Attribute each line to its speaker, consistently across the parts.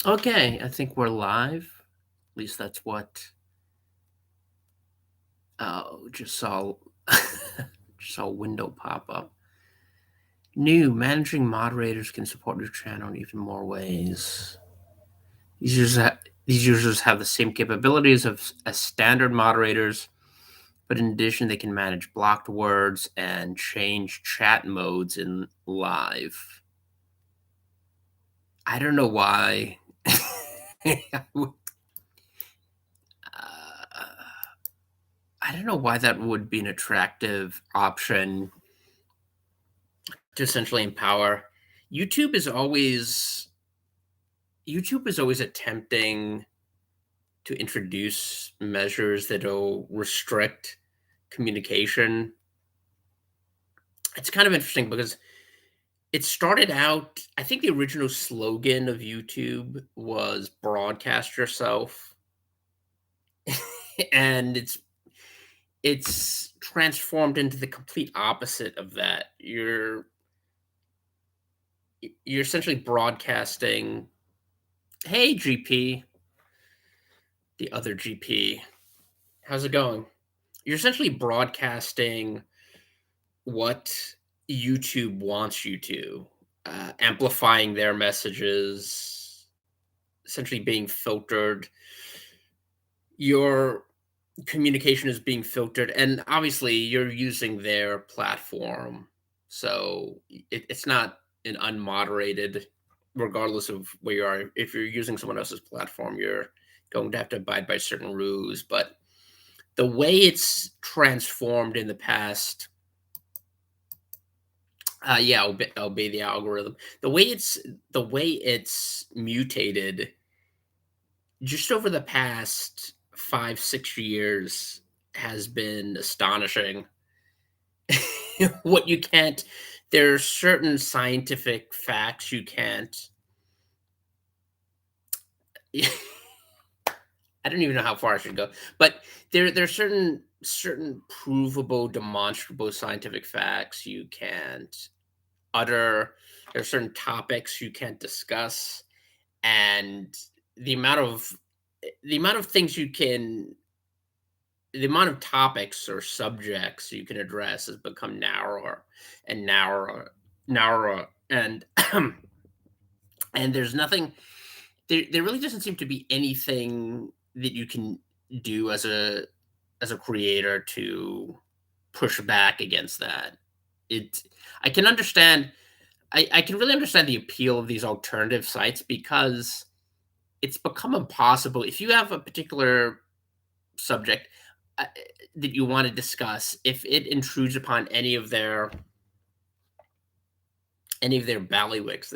Speaker 1: Okay, I think we're live. At least that's what. Oh, just saw just saw a window pop up. New managing moderators can support your channel in even more ways. These users have the same capabilities as standard moderators, but in addition, they can manage blocked words and change chat modes in live. I don't know why. Uh, I don't know why that would be an attractive option to essentially empower. YouTube is always YouTube is always attempting to introduce measures that'll restrict communication. It's kind of interesting because it started out, I think the original slogan of YouTube was broadcast yourself. And it's transformed into the complete opposite of that. You're essentially broadcasting, "Hey GP, the other GP, how's it going?" You're essentially broadcasting what YouTube wants you to, amplifying their messages, essentially being filtered. Your communication is being filtered, and obviously you're using their platform, so it's not an unmoderated. Regardless of where you are, if you're using someone else's platform, you're going to have to abide by certain rules. But the way it's transformed in the past, yeah, obey the algorithm. The way it's mutated just over the past 5, 6 years has been astonishing. What you can't There are certain scientific facts you can't. I don't even know how far I should go, but there are certain provable, demonstrable scientific facts you can't utter. There are certain topics you can't discuss, and the amount of the amount of things you can the amount of topics or subjects you can address has become narrower and narrower, and and there's nothing there really doesn't seem to be anything that you can do as a creator to push back against that. It I can understand I can really understand the appeal of these alternative sites because it's become impossible if you have a particular subject uh, that you want to discuss. If it intrudes upon any of their ballywicks,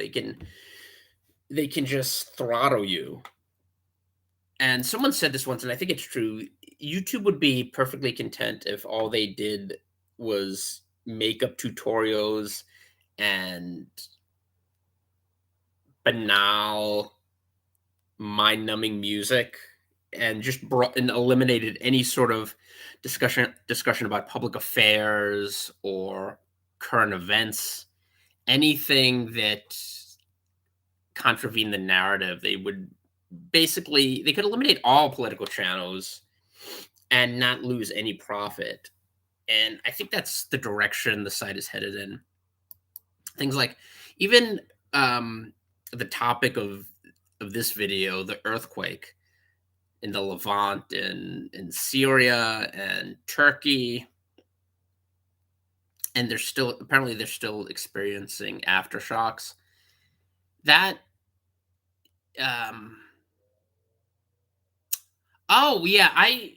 Speaker 1: they can just throttle you. And someone said this once, and I think it's true. YouTube would be perfectly content if all they did was makeup tutorials and banal, mind-numbing music, and just brought and eliminated any sort of discussion about public affairs or current events, anything that contravened the narrative. They could eliminate all political channels and not lose any profit. And I think that's the direction the site is headed in. Things like, even um, the topic of this video, the earthquake in the Levant, in Syria and Turkey, and they're still experiencing aftershocks. That um Oh yeah, I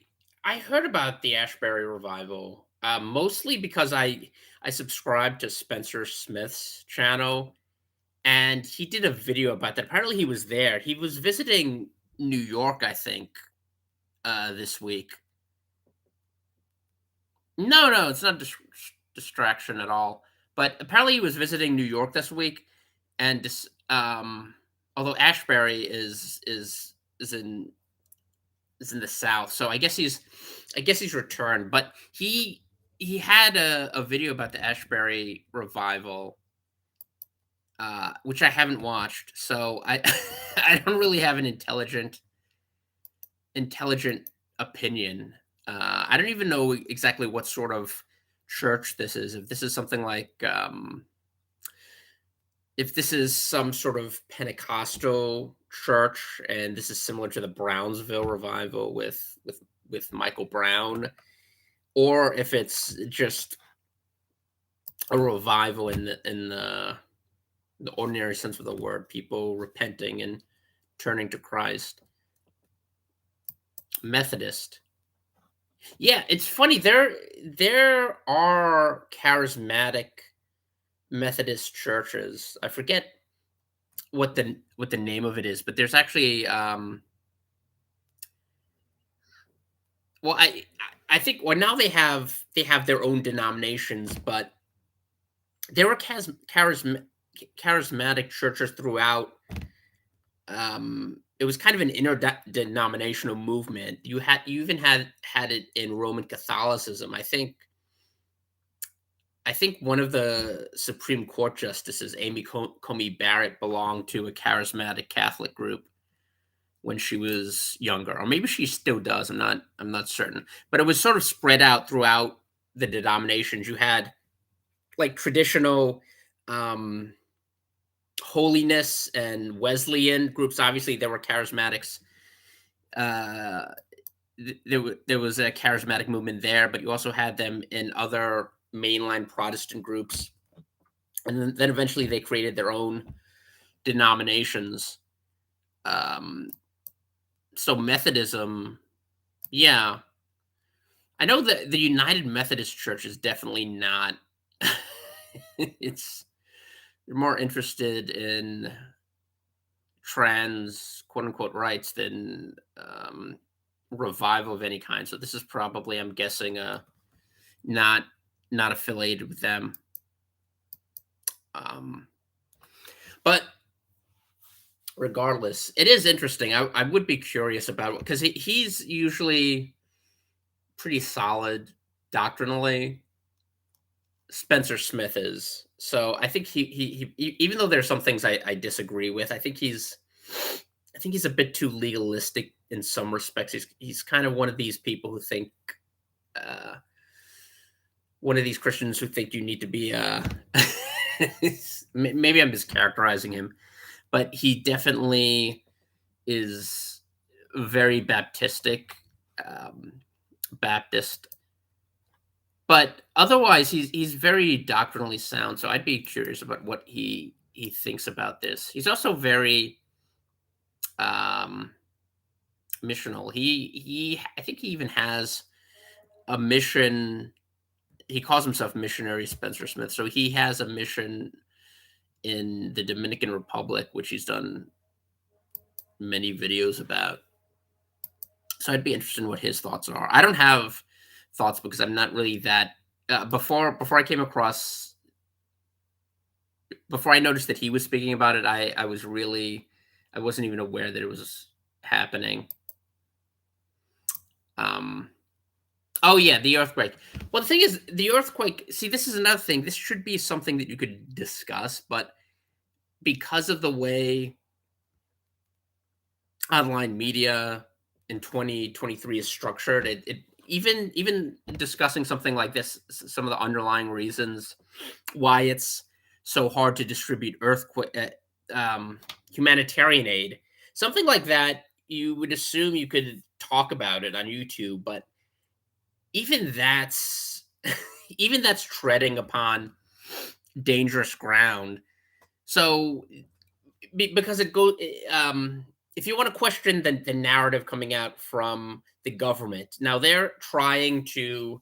Speaker 1: heard about the Ashbury revival, mostly because I subscribed to Spencer Smith's channel, and he did a video about that. Apparently, he was there. He was visiting New York, I think, this week. No, no, it's not distraction at all. But apparently, he was visiting New York this week, and although Ashbury is in the South, so I guess he's returned. But he had a video about the Ashbury revival, which I haven't watched. So I I don't really have an intelligent opinion. I don't even know exactly what sort of church this is. If this is something like if this is some sort of Pentecostal church, and this is similar to the Brownsville revival with Michael Brown, or if it's just a revival in the ordinary sense of the word, people repenting and turning to Christ. Methodist. Yeah, it's funny. There are charismatic Methodist churches. I forget what the name of it is, but there's actually well I think well now they have their own denominations, but there were charismatic churches throughout. It was kind of an interdenominational movement. You even had it in Roman Catholicism. I think one of the Supreme Court justices, Amy Coney Barrett, belonged to a charismatic Catholic group when she was younger, or maybe she still does. I'm not certain, but it was sort of spread out throughout the denominations. You had like traditional um, holiness and Wesleyan groups. Obviously, there were charismatics. Uh, there was a charismatic movement there, but you also had them in other mainline Protestant groups, and then eventually they created their own denominations. Um, so Methodism, yeah, I know that the United Methodist Church is definitely not. it's They're more interested in trans quote unquote rights than revival of any kind. So this is probably, I'm guessing, not not affiliated with them. Um, but regardless, it is interesting. I would be curious about because he's usually pretty solid doctrinally. Spencer Smith is. So I think even though there's some things I disagree with, I think he's a bit too legalistic in some respects. He's kind of one of these people who think uh, one of these Christians who think you need to be maybe I'm mischaracterizing him, but he definitely is very Baptistic, um, Baptist. But otherwise, he's very doctrinally sound. So I'd be curious about what he thinks about this. He's also very um, missional. I think he even has a mission. He calls himself missionary Spencer Smith. So he has a mission in the Dominican Republic, which he's done many videos about. So I'd be interested in what his thoughts are. I don't have thoughts because I'm not really that. Before I came across, before I noticed that he was speaking about it, I wasn't even aware that it was happening. Um, oh yeah, the earthquake. Well, the thing is, the earthquake. See, this is another thing. This should be something that you could discuss, but because of the way online media in 2023 is structured, it even discussing something like this, some of the underlying reasons why it's so hard to distribute earthquake humanitarian aid, something like that, you would assume you could talk about it on YouTube, but even that's even that's treading upon dangerous ground. So because it goes if you want to question the narrative coming out from the government, now they're trying to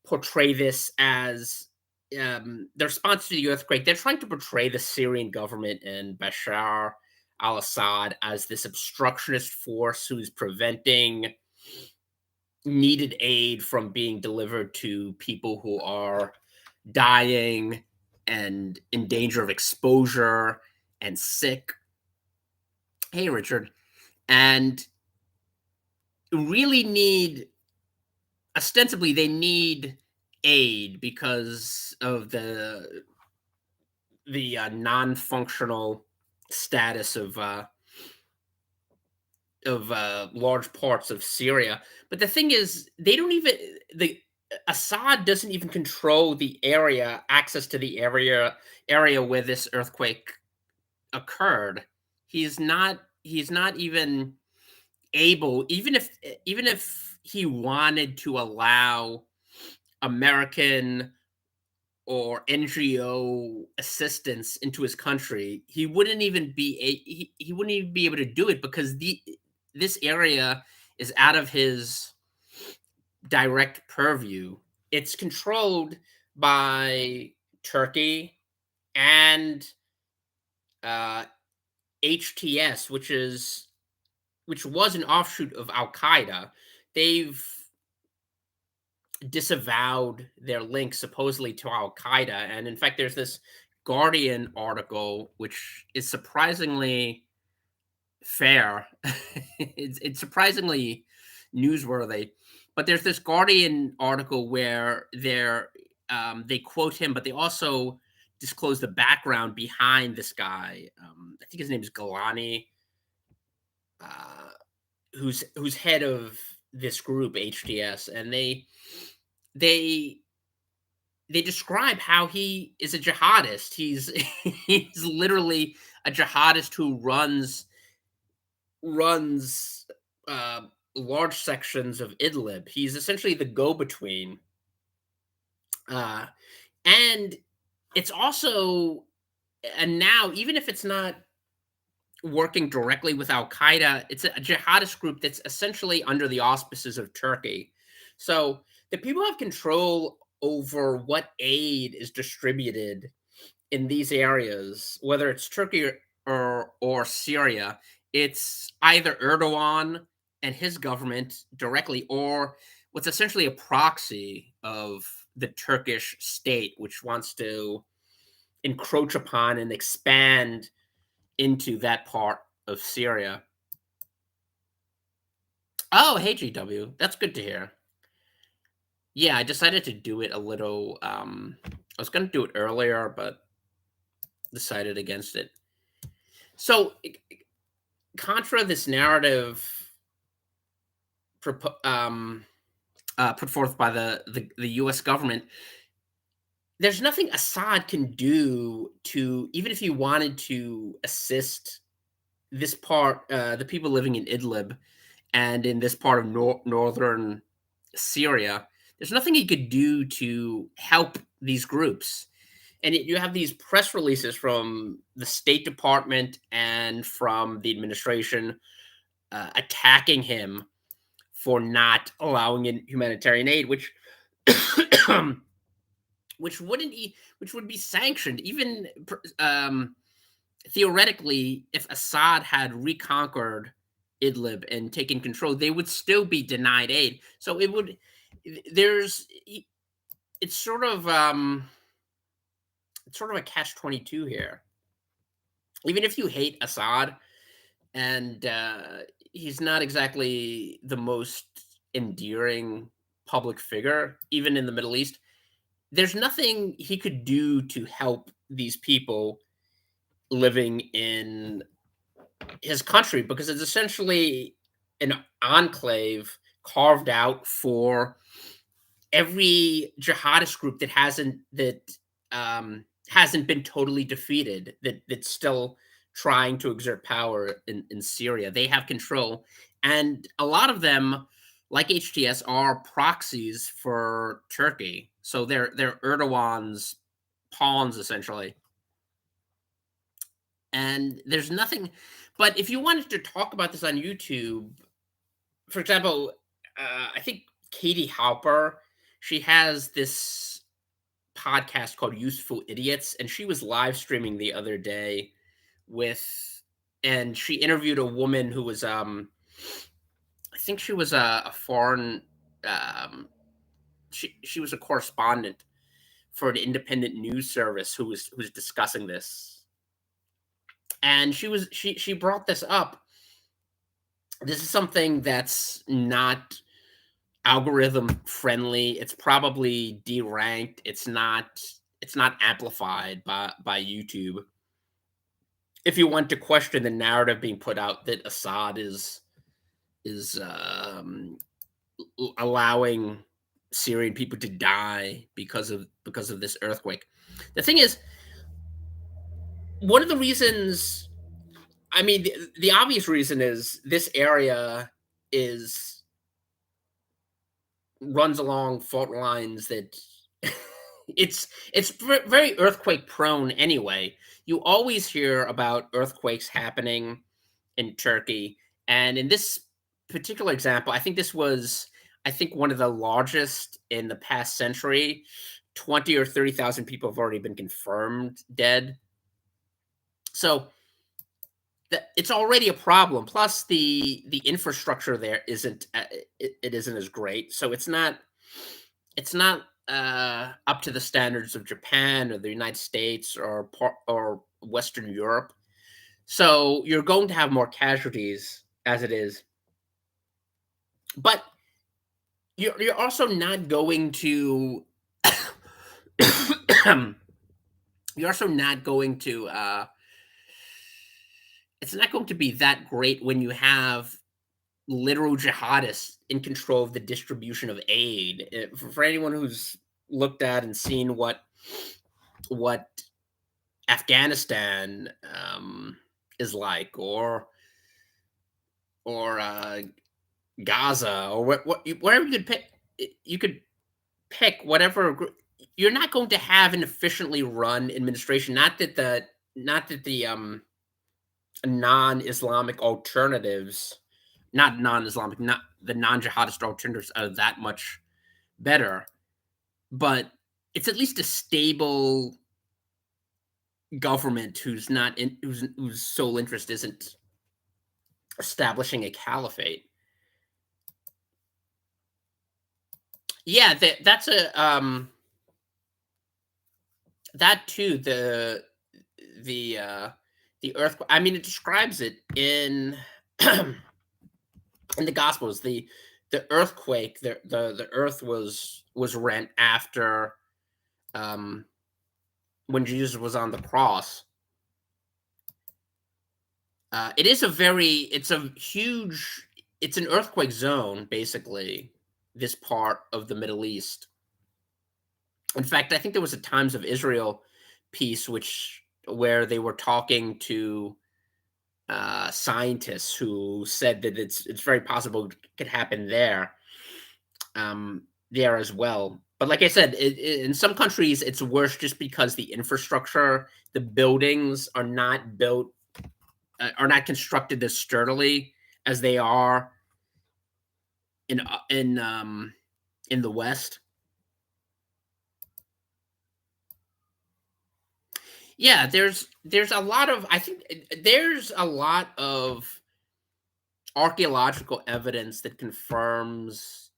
Speaker 1: portray this as the response to the earthquake. They're trying to portray the Syrian government and Bashar al-Assad as this obstructionist force who's preventing needed aid from being delivered to people who are dying and in danger of exposure and sick. Hey, Richard. And really need, ostensibly, they need aid because of the non-functional status of large parts of Syria. But the thing is, they don't even the Assad doesn't even control the area, access to the area where this earthquake occurred. He's not even able, even if he wanted to allow American or NGO assistance into his country, he wouldn't even be able to do it because the this area is out of his direct purview. It's controlled by Turkey and uh, HTS, which was an offshoot of Al Qaeda. They've disavowed their link supposedly to Al Qaeda, and in fact, there's this Guardian article which is surprisingly fair. It's surprisingly newsworthy. But there's this Guardian article where they quote him, but they also disclose the background behind this guy. I think his name is Galani, uh, who's head of this group HDS, and they they describe how he is a jihadist. He's literally a jihadist who runs uh, large sections of Idlib. He's essentially the go-between, uh, and it's also and now even if it's not working directly with Al Qaeda, it's a jihadist group that's essentially under the auspices of Turkey. So the people have control over what aid is distributed in these areas, whether it's Turkey or Syria. It's either Erdogan and his government directly, or what's essentially a proxy of the Turkish state, which wants to encroach upon and expand into that part of Syria. Oh, hey GW, that's good to hear. Yeah, I decided to do it a little. I was going to do it earlier, but decided against it. So, contra this narrative put forth by the U.S. government, there's nothing Assad can do to, even if he wanted to assist this part, the people living in Idlib and in this part of northern Syria. There's nothing he could do to help these groups. And you have these press releases from the State Department and from the administration attacking him for not allowing in humanitarian aid, which which would be sanctioned even theoretically. If Assad had reconquered Idlib and taken control, they would still be denied aid. So it would there's it's sort of a catch-22 here. Even if you hate Assad, and he's not exactly the most endearing public figure, even in the Middle East, there's nothing he could do to help these people living in his country because it's essentially an enclave carved out for every jihadist group that hasn't been totally defeated, that's still trying to exert power in Syria. They have control, and a lot of them, like HTS, are proxies for Turkey. So they're Erdogan's pawns essentially. And there's nothing. But if you wanted to talk about this on YouTube, for example, I think Katie Halper, she has this podcast called Useful Idiots, and she was live streaming the other day with, and she interviewed a woman who was, I think she was a foreign, she was a correspondent for an independent news service who was discussing this, and she brought this up. This is something that's not algorithm friendly. It's probably deranked. It's not it's not amplified by YouTube. If you want to question the narrative being put out that Assad is allowing Syrian people to die because of this earthquake. The thing is, one of the reasons, I mean, the obvious reason is this area is runs along fault lines that very earthquake prone anyway. You always hear about earthquakes happening in Turkey, and in this particular example, I think one of the largest in the past century. 20 or 30,000 people have already been confirmed dead. So it's already a problem. Plus, the infrastructure there isn't it isn't as great. So it's not up to the standards of Japan or the United States or Western Europe. So you're going to have more casualties as it is, but you're also not going to you're also not going to it's not going to be that great when you have literal jihadists in control of the distribution of aid. For anyone who's looked at and seen what Afghanistan is like, or Gaza, or whatever you could pick whatever. You're not going to have an efficiently run administration. Not that the non-Islamic alternatives, not non-Islamic, not the non-jihadist alternatives are that much better, but it's at least a stable government whose sole interest isn't establishing a caliphate. Yeah, that's a that too. The the earthquake. I mean, it describes it in in the Gospels. The earthquake. The earth was rent after um, when Jesus was on the cross. It's a huge, it's an earthquake zone, basically, this part of the Middle East. In fact, I think there was a Times of Israel piece where they were talking to scientists who said that it's very possible it could happen there as well. But like I said, in some countries it's worse just because the infrastructure, the buildings are not constructed as sturdily as they are in uh, in um, in the West. Yeah, there's a lot of I think there's a lot of archaeological evidence that confirms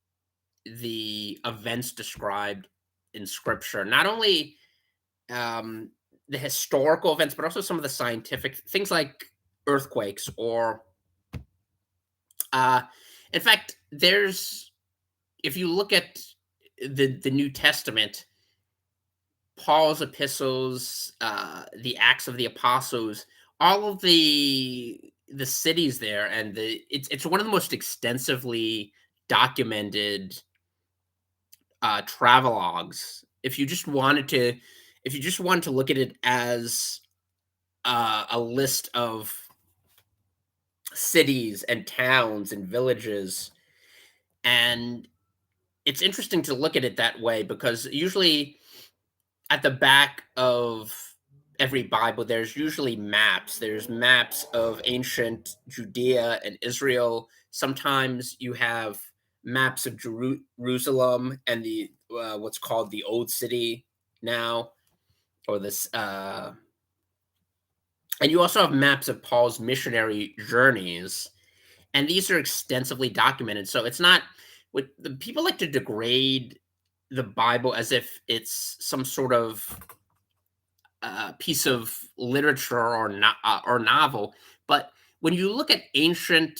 Speaker 1: the events described in scripture. Not only um, the historical events, but also some of the scientific things like earthquakes or uh, in fact, there's if you look at the New Testament, Paul's epistles, the Acts of the Apostles, all of the cities there, and it's one of the most extensively documented travelogues. If you just wanted to look at it as a list of cities and towns and villages, and it's interesting to look at it that way because usually at the back of every Bible, there's usually maps. There's maps of ancient Judea and Israel. Sometimes you have maps of Jerusalem and the what's called the Old City now, or this. And you also have maps of Paul's missionary journeys, and these are extensively documented. So it's not what the people like to degrade the Bible as if it's some sort of piece of literature or novel. But when you look at ancient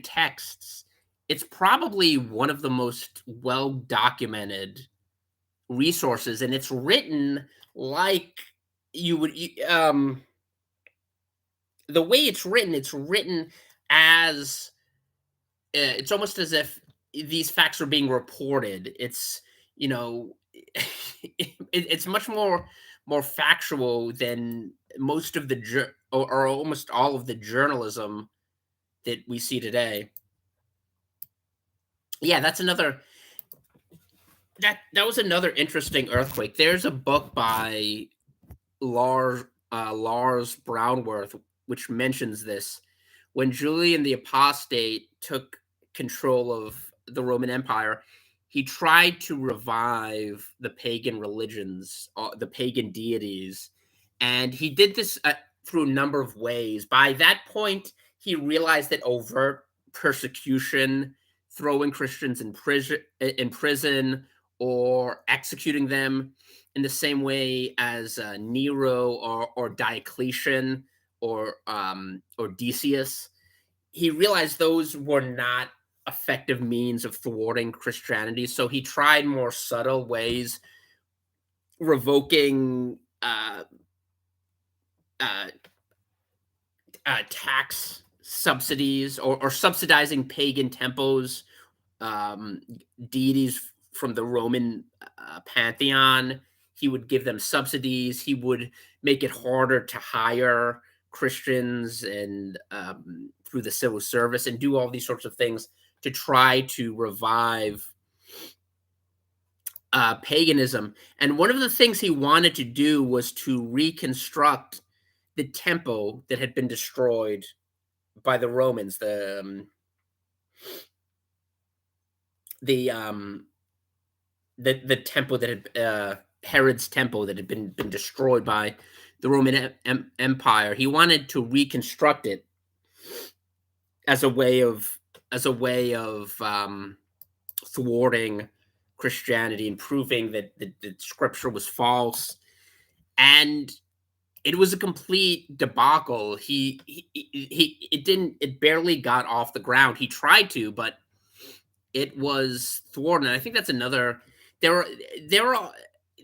Speaker 1: texts, it's probably one of the most well documented resources, and it's written like you would the way it's written as it's almost as if these facts are being reported. It's you know, it's much more factual than most of the or almost all of the journalism that we see today. Yeah, that was another interesting earthquake. There's a book by Lars Brownworth which mentions this. When Julian the Apostate took control of the Roman Empire, he tried to revive the pagan religions, the pagan deities, and he did this through a number of ways. By that point, he realized that overt persecution, throwing Christians in prison, or executing them in the same way as Nero or Diocletian or Decius. He realized those were not effective means of thwarting Christianity, so he tried more subtle ways, revoking uh, tax subsidies or subsidizing pagan temples, um, deities from the Roman pantheon. He would give them subsidies. He would make it harder to hire Christians and through the civil service and do all these sorts of things to try to revive paganism. And one of the things he wanted to do was to reconstruct the temple that had been destroyed by the Romans, the um, the temple that had Herod's temple that had been destroyed by the Roman Empire. He wanted to reconstruct it as a way of thwarting Christianity and proving that the scripture was false. And it was a complete debacle. It barely got off the ground. He tried to, but it was thwarted. And I think that's another. There are there are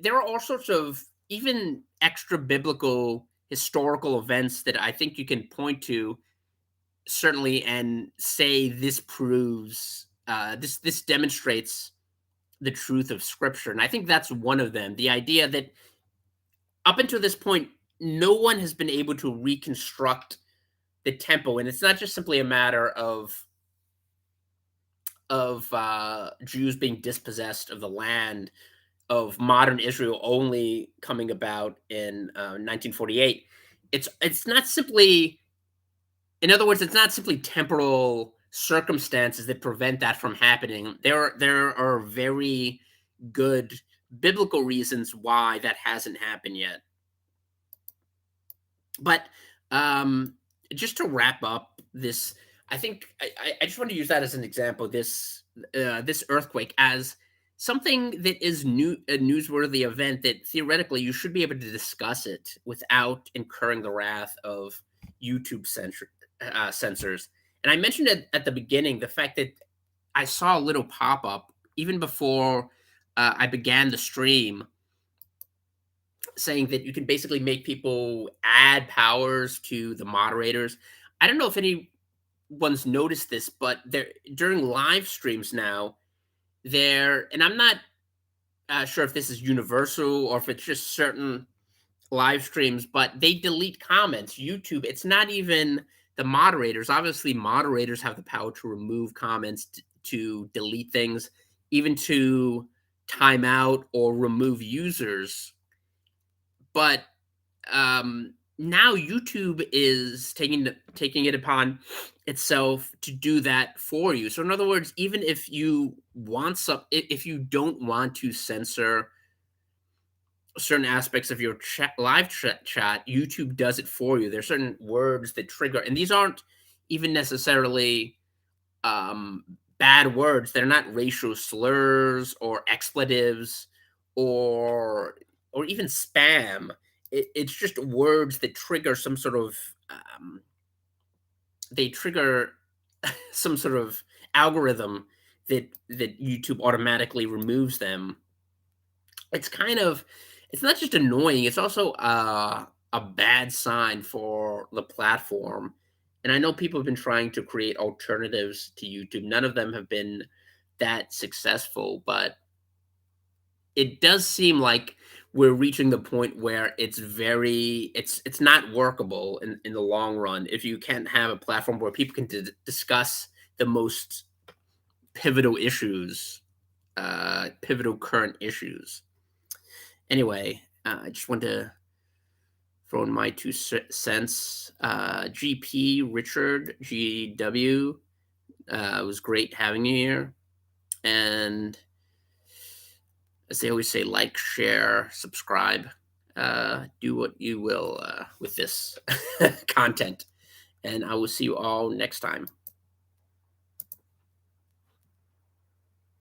Speaker 1: there are all sorts of even extra biblical historical events that I think you can point to certainly and say this proves this demonstrates the truth of Scripture. And I think that's one of them. The idea that up until this point, no one has been able to reconstruct the temple, and it's not just simply a matter of Jews being dispossessed of the land of modern Israel only coming about in 1948. It's not simply, in other words, it's not simply temporal circumstances that prevent that from happening. There are very good biblical reasons why that hasn't happened yet. But um, just to wrap up this, I think I just want to use that as an example. This earthquake as something that is a newsworthy event that theoretically you should be able to discuss it without incurring the wrath of YouTube censors. And I mentioned it at the beginning, the fact that I saw a little pop up even before I began the stream saying that you can basically make people add powers to the moderators. I don't know if anyone's noticed this, but there during live streams now, and I'm not sure if this is universal or if it's just certain live streams, but they delete comments. YouTube, it's not even the moderators. Obviously, moderators have the power to remove comments, to delete things, even to time out or remove users. But now YouTube is taking it upon itself to do that for you. So in other words, even if you if you don't want to censor certain aspects of your live chat, YouTube does it for you. There's certain words that trigger, and these aren't even necessarily um, bad words. They're not racial slurs or expletives or even spam. It's just words that trigger some sort of they trigger some sort of algorithm that YouTube automatically removes them. it's kind of it's not just annoying, it's also a bad sign for the platform. And I know people have been trying to create alternatives to YouTube. None of them have been that successful, but it does seem like we're reaching the point where it's not workable in the long run if you can't have a platform where people can discuss the most pivotal issues, pivotal current issues. Anyway, I just wanted to throw in my cents. GP Richard GW, it was great having you here. And as they always say, like, share, subscribe, do what you will with this content. And I will see you all next time.